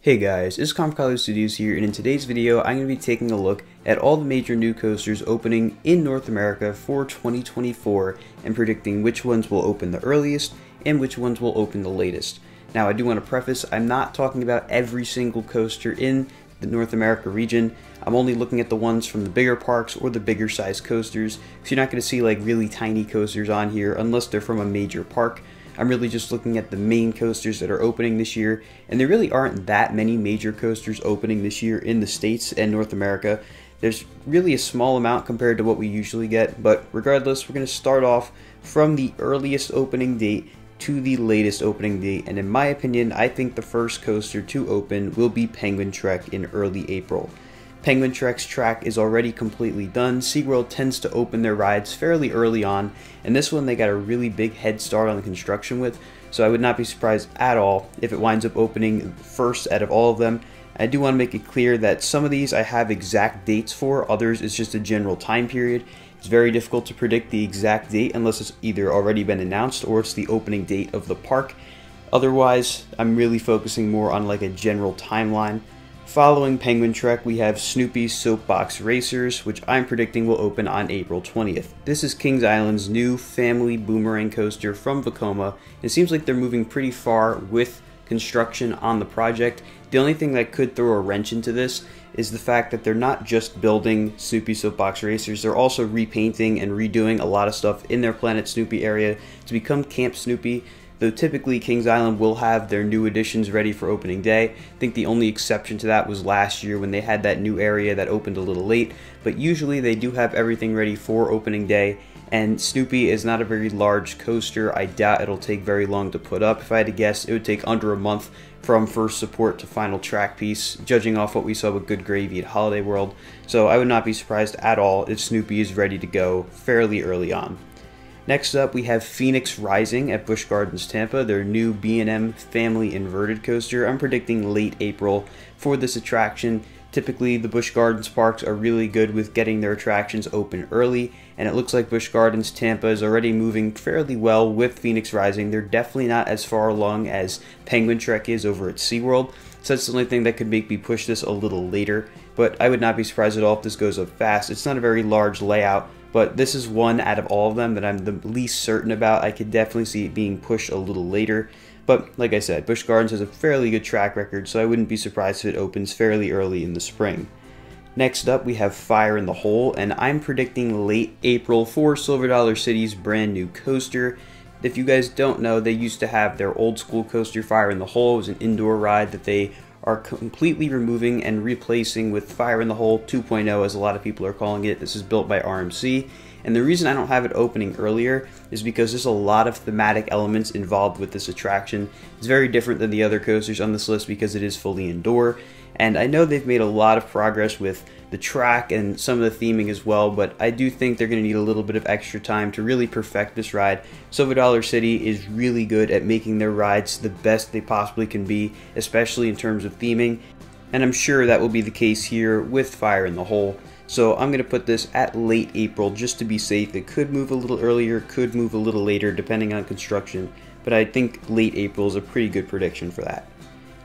Hey guys, it's College Studios here, and in today's video I'm going to be taking a look at all the major new coasters opening in North America for 2024 and predicting which ones will open the earliest and which ones will open the latest. Now I do want to preface, I'm not talking about every single coaster in the North America region. I'm only looking at the ones from the bigger parks or the bigger size coasters, so you're not going to see like really tiny coasters on here unless they're from a major park. I'm really just looking at the main coasters that are opening this year, and there really aren't that many major coasters opening this year in the States and North America. There's really a small amount compared to what we usually get, but regardless, we're going to start off from the earliest opening date to the latest opening date, and in my opinion, I think the first coaster to open will be Penguin Trek in early April. Penguin Trek's track is already completely done. SeaWorld tends to open their rides fairly early on, and this one they got a really big head start on the construction with, so I would not be surprised at all if it winds up opening first out of all of them. I do want to make it clear that some of these I have exact dates for, others it's just a general time period. It's very difficult to predict the exact date unless it's either already been announced or it's the opening date of the park. Otherwise, I'm really focusing more on like a general timeline. Following Penguin Trek, we have Snoopy's Soapbox Racers, which I'm predicting will open on April 20th. This is Kings Island's new family boomerang coaster from Vekoma. It seems like they're moving pretty far with construction on the project. The only thing that could throw a wrench into this is the fact that they're not just building Snoopy's Soapbox Racers, they're also repainting and redoing a lot of stuff in their Planet Snoopy area to become Camp Snoopy. Though typically Kings Island will have their new additions ready for opening day. I think the only exception to that was last year when they had that new area that opened a little late, but usually they do have everything ready for opening day, and Snoopy is not a very large coaster. I doubt it'll take very long to put up. If I had to guess, it would take under a month from first support to final track piece, judging off what we saw with Good Gravy at Holiday World, so I would not be surprised at all if Snoopy is ready to go fairly early on. Next up, we have Phoenix Rising at Busch Gardens Tampa, their new B&M family inverted coaster. I'm predicting late April for this attraction. Typically, the Busch Gardens parks are really good with getting their attractions open early, and it looks like Busch Gardens Tampa is already moving fairly well with Phoenix Rising. They're definitely not as far along as Penguin Trek is over at SeaWorld, so that's the only thing that could make me push this a little later, but I would not be surprised at all if this goes up fast. It's not a very large layout, but this is one out of all of them that I'm the least certain about. I could definitely see it being pushed a little later. But like I said, Busch Gardens has a fairly good track record, so I wouldn't be surprised if it opens fairly early in the spring. Next up, we have Fire in the Hole, and I'm predicting late April for Silver Dollar City's brand new coaster. If you guys don't know, they used to have their old school coaster, Fire in the Hole. It was an indoor ride that they are completely removing and replacing with Fire in the Hole 2.0, as a lot of people are calling it. This is built by RMC, and the reason I don't have it opening earlier is because there's a lot of thematic elements involved with this attraction. It's very different than the other coasters on this list because it is fully indoor, and I know they've made a lot of progress with the track and some of the theming as well, but I do think they're going to need a little bit of extra time to really perfect this ride. Silver Dollar City is really good at making their rides the best they possibly can be, especially in terms of theming, and I'm sure that will be the case here with Fire in the Hole. So I'm going to put this at late April just to be safe. It could move a little earlier, could move a little later depending on construction, but I think late April is a pretty good prediction for that.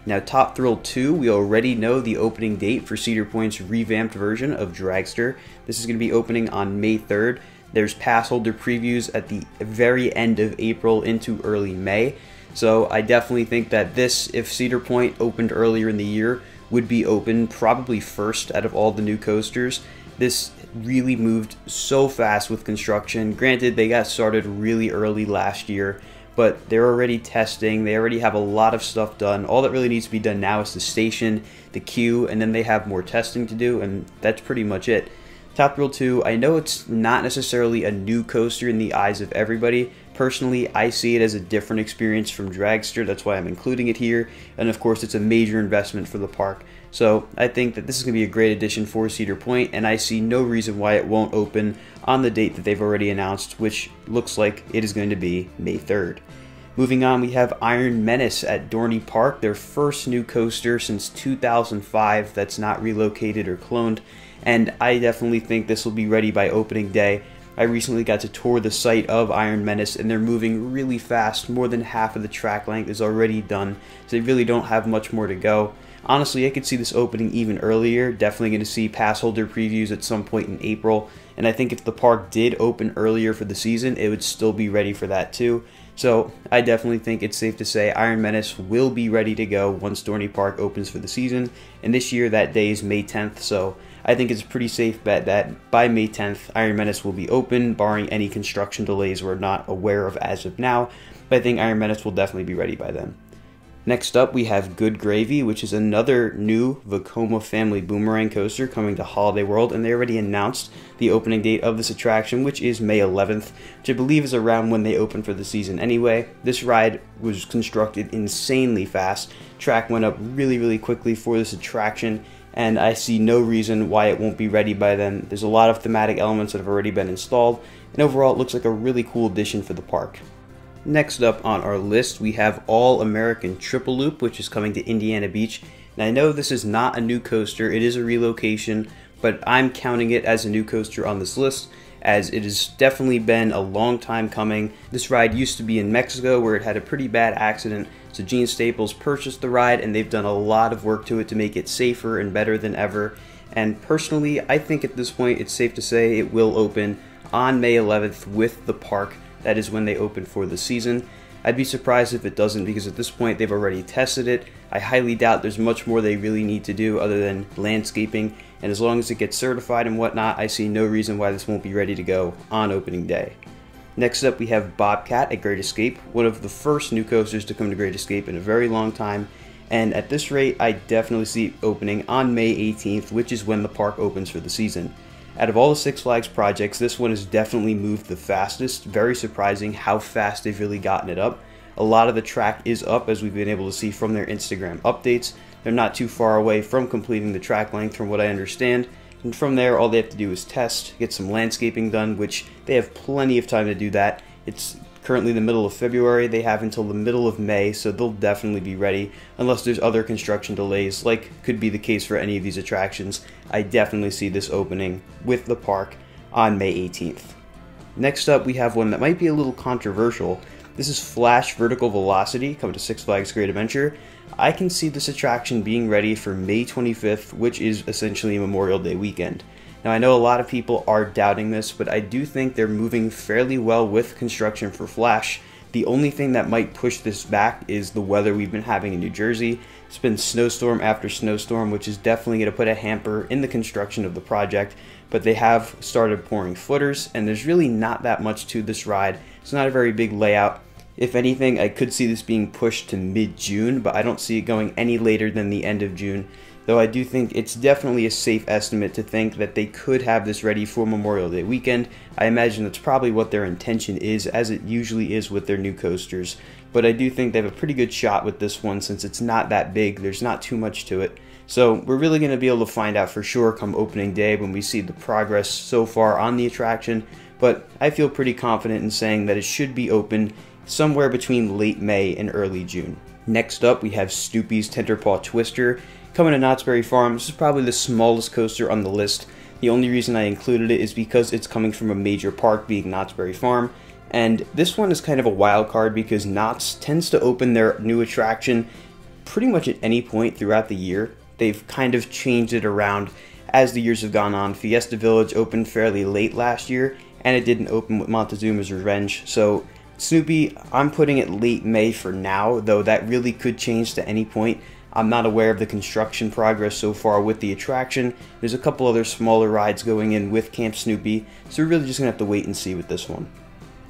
Now, Top Thrill 2, we already know the opening date for Cedar Point's revamped version of Dragster. This is going to be opening on May 3rd. There's pass holder previews at the very end of April into early May. So I definitely think that this, if Cedar Point opened earlier in the year, would be open probably first out of all the new coasters. This really moved so fast with construction. Granted, they got started really early last year, but they're already testing, they already have a lot of stuff done. All that really needs to be done now is the station, the queue, and then they have more testing to do, and that's pretty much it. Top Thrill 2, I know it's not necessarily a new coaster in the eyes of everybody. Personally, I see it as a different experience from Dragster, that's why I'm including it here, and of course it's a major investment for the park. So I think that this is going to be a great addition for Cedar Point, and I see no reason why it won't open on the date that they've already announced, which looks like it is going to be May 3rd. Moving on, we have Iron Menace at Dorney Park, their first new coaster since 2005 that's not relocated or cloned, and I definitely think this will be ready by opening day. I recently got to tour the site of Iron Menace, and they're moving really fast. More than half of the track length is already done, so they really don't have much more to go. Honestly, I could see this opening even earlier. Definitely going to see pass holder previews at some point in April, and I think if the park did open earlier for the season, it would still be ready for that too. So I definitely think it's safe to say Iron Menace will be ready to go once Dorney Park opens for the season, and this year that day is May 10th, so I think it's a pretty safe bet that by May 10th, Iron Menace will be open, barring any construction delays we're not aware of as of now, but I think Iron Menace will definitely be ready by then. Next up, we have Good Gravy, which is another new Vekoma family boomerang coaster coming to Holiday World, and they already announced the opening date of this attraction, which is May 11th, which I believe is around when they open for the season anyway. This ride was constructed insanely fast. Track went up really quickly for this attraction, and I see no reason why it won't be ready by then. There's a lot of thematic elements that have already been installed, and overall it looks like a really cool addition for the park. Next up on our list, we have All American Triple Loop, which is coming to Indiana Beach. And I know this is not a new coaster, it is a relocation, but I'm counting it as a new coaster on this list, as it has definitely been a long time coming. This ride used to be in Mexico, where it had a pretty bad accident, so Gene Staples purchased the ride, and they've done a lot of work to it to make it safer and better than ever. And personally, I think at this point it's safe to say it will open on May 11th with the park. That is when they open for the season. I'd be surprised if it doesn't, because at this point they've already tested it. I highly doubt there's much more they really need to do other than landscaping, and as long as it gets certified and whatnot, I see no reason why this won't be ready to go on opening day. Next up, we have Bobcat at Great Escape, one of the first new coasters to come to Great Escape in a very long time, and at this rate I definitely see it opening on May 18th, which is when the park opens for the season. Out of all the Six Flags projects, this one has definitely moved the fastest. Very surprising how fast they've really gotten it up. A lot of the track is up, as we've been able to see from their Instagram updates. They're not too far away from completing the track length from what I understand. And from there, all they have to do is test, get some landscaping done, which they have plenty of time to do that. It's currently the middle of February. They have until the middle of May, so they'll definitely be ready, unless there's other construction delays, like could be the case for any of these attractions. I definitely see this opening with the park on May 18th. Next up, we have one that might be a little controversial. This is Flash Vertical Velocity, coming to Six Flags Great Adventure. I can see this attraction being ready for May 25th, which is essentially Memorial Day weekend. Now, I know a lot of people are doubting this, but I do think they're moving fairly well with construction for Flash. The only thing that might push this back is the weather we've been having in New Jersey. It's been snowstorm after snowstorm, which is definitely going to put a hamper in the construction of the project, but they have started pouring footers, and there's really not that much to this ride. It's not a very big layout. If anything, I could see this being pushed to mid-June, but I don't see it going any later than the end of June. Though I do think it's definitely a safe estimate to think that they could have this ready for Memorial Day weekend. I imagine that's probably what their intention is, as it usually is with their new coasters. But I do think they have a pretty good shot with this one, since it's not that big, there's not too much to it. So we're really going to be able to find out for sure come opening day when we see the progress so far on the attraction. But I feel pretty confident in saying that it should be open somewhere between late May and early June. Next up, we have Snoopy's Tenderpaw Twister, coming to Knott's Berry Farm. This is probably the smallest coaster on the list. The only reason I included it is because it's coming from a major park, being Knott's Berry Farm. And this one is kind of a wild card because Knott's tends to open their new attraction pretty much at any point throughout the year. They've kind of changed it around as the years have gone on. Fiesta Village opened fairly late last year, and it didn't open with Montezuma's Revenge. So Snoopy, I'm putting it late May for now, though that really could change to any point. I'm not aware of the construction progress so far with the attraction. There's a couple other smaller rides going in with Camp Snoopy, so we're really just going to have to wait and see with this one.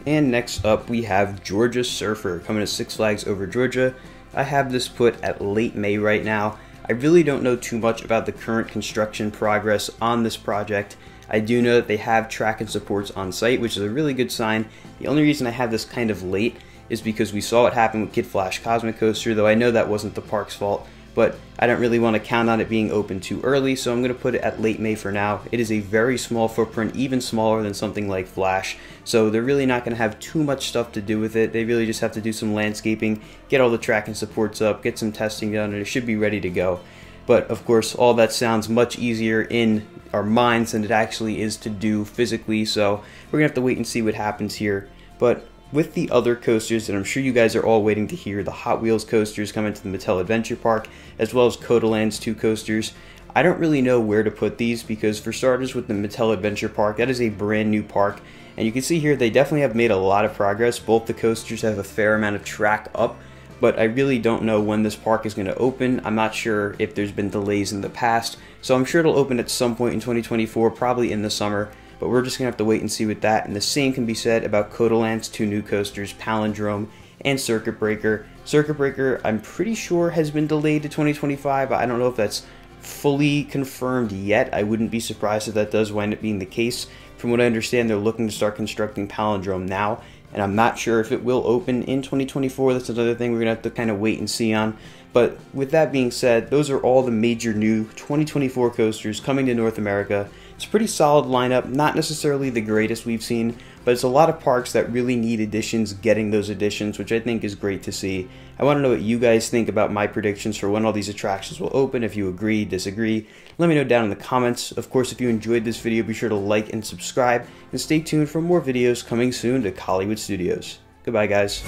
And next up, we have Georgia Surfer, coming to Six Flags Over Georgia. I have this put at late May right now. I really don't know too much about the current construction progress on this project. I do know that they have track and supports on site, which is a really good sign. The only reason I have this kind of late is because we saw what happened with Kid Flash Cosmic Coaster, though I know that wasn't the park's fault, but I don't really want to count on it being open too early, so I'm going to put it at late May for now. It is a very small footprint, even smaller than something like Flash, so they're really not going to have too much stuff to do with it. They really just have to do some landscaping, get all the track and supports up, get some testing done, and it should be ready to go. but of course all that sounds much easier in our minds than it actually is to do physically, so we're gonna have to wait and see what happens here. But with the other coasters that I'm sure you guys are all waiting to hear, the Hot Wheels coasters coming to the Mattel Adventure Park, as well as Codaland's 2 coasters, I don't really know where to put these because, for starters, with the Mattel Adventure Park, that is a brand new park, and you can see here they definitely have made a lot of progress. Both the coasters have a fair amount of track up, but I really don't know when this park is going to open. I'm not sure if there's been delays in the past, so I'm sure it'll open at some point in 2024, probably in the summer, but we're just going to have to wait and see with that. And the same can be said about Codaland's 2 new coasters, Palindrome and Circuit Breaker. Circuit Breaker, I'm pretty sure, has been delayed to 2025. I don't know if that's fully confirmed yet. I wouldn't be surprised if that does wind up being the case. From what I understand, they're looking to start constructing Palindrome now, and I'm not sure if it will open in 2024. That's another thing we're going to have to kind of wait and see on. But with that being said, those are all the major new 2024 coasters coming to North America. It's a pretty solid lineup, not necessarily the greatest we've seen, but it's a lot of parks that really need additions getting those additions, which I think is great to see. I want to know what you guys think about my predictions for when all these attractions will open. If you agree, disagree, let me know down in the comments. Of course, if you enjoyed this video, be sure to like and subscribe, and stay tuned for more videos coming soon to Hollywood Studios. Goodbye, guys.